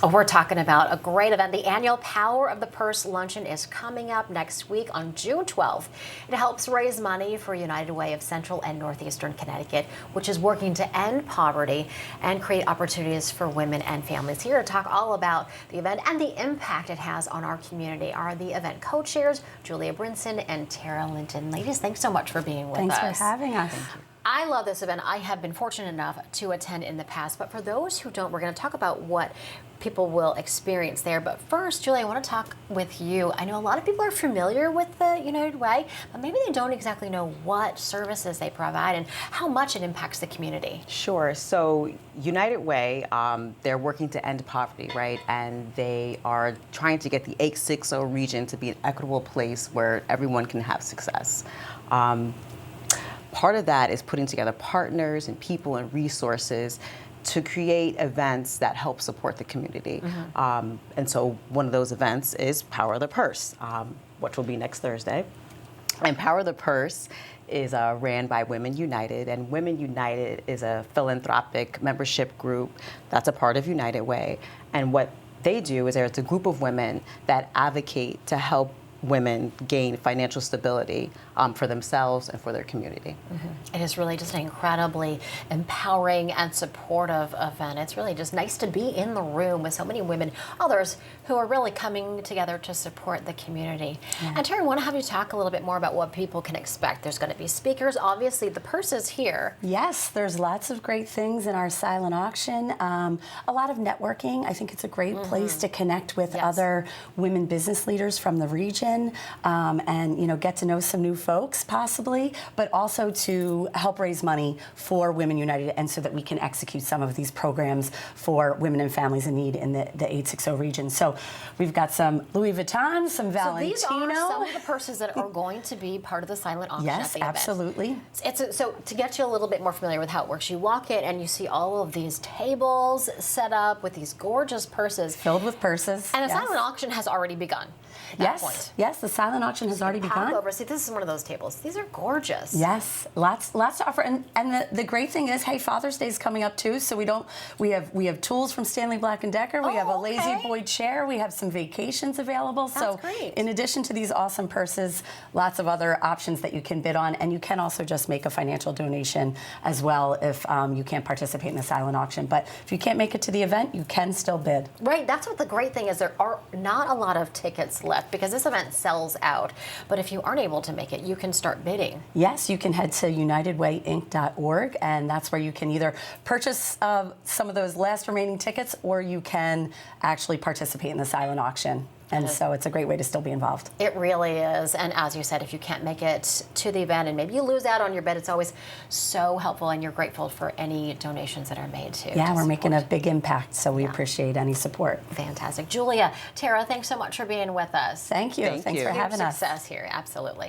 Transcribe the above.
We're talking about a great event. The annual Power of the Purse Luncheon is coming up next week on June 12th. It helps raise money for United Way of Central and Northeastern Connecticut, which is working to end poverty and create opportunities for women and families. Here to talk all about the event and the impact it has on our community are the event co-chairs, Julia Brinson and Tara Linton. Ladies, thanks so much for being with us. Thanks for having us. Thank you. I love this event. I have been fortunate enough to attend in the past, but for those who don't, we're going to talk about what people will experience there. But first, Julie, I want to talk with you. I know a lot of people are familiar with the United Way, but maybe they don't exactly know what services they provide and how much it impacts the community. Sure. So United Way, they're working to end poverty, right? And they are trying to get the 860 region to be an equitable place where everyone can have success. Part of that is putting together partners and people and resources to create events that help support the community. And so one of those events is Power of the Purse, which will be next Thursday. And Power of the Purse is ran by Women United, and Women United is a philanthropic membership group that's a part of United Way. And what they do is it's a group of women that advocate to help women gain financial stability for themselves and for their community. It is really just an incredibly empowering and supportive event. It's really just nice to be in the room with so many women, others who are really coming together to support the community. And Terry, I want to have you talk a little bit more about what people can expect. There's going to be speakers. Obviously, the purse is here. Yes, there's lots of great things in our silent auction. A lot of networking. I think it's a great place to connect with other women business leaders from the region. And get to know some new folks possibly, but also to help raise money for Women United and so that we can execute some of these programs for women and families in need in the 860 region. So we've got some Louis Vuitton, some Valentino. So these are some of the purses that are going to be part of the silent auction at the event. Yes, absolutely. So to get you a little bit more familiar with how it works, you walk in and you see all of these tables set up with these gorgeous purses. Filled with purses. And the silent auction has already begun at that point. Yes, the silent auction has already begun. Over. See, this is one of those tables. These are gorgeous. Yes, lots to offer. And the great thing is, hey, Father's Day is coming up too, so we have tools from Stanley Black & Decker. We have a lazy boy chair. We have some vacations available. That's great. In addition to these awesome purses, lots of other options that you can bid on, and you can also just make a financial donation as well if you can't participate in the silent auction. But if you can't make it to the event, you can still bid. Right. That's what the great thing is. There are not a lot of tickets left because this event sells out. But if you aren't able to make it, you can start bidding. Yes, you can head to unitedwayinc.org, and that's where you can either purchase some of those last remaining tickets, or you can actually participate in the silent auction. And so it's a great way to still be involved. It really is. And as you said, if you can't make it to the event and maybe you lose out on your bid, it's always so helpful, and you're grateful for any donations that are made too. Yeah, we're making a big impact, so we appreciate any support. Fantastic. Julia, Tara, thanks so much for being with us. Thank you. Thanks for having us. Success here, absolutely.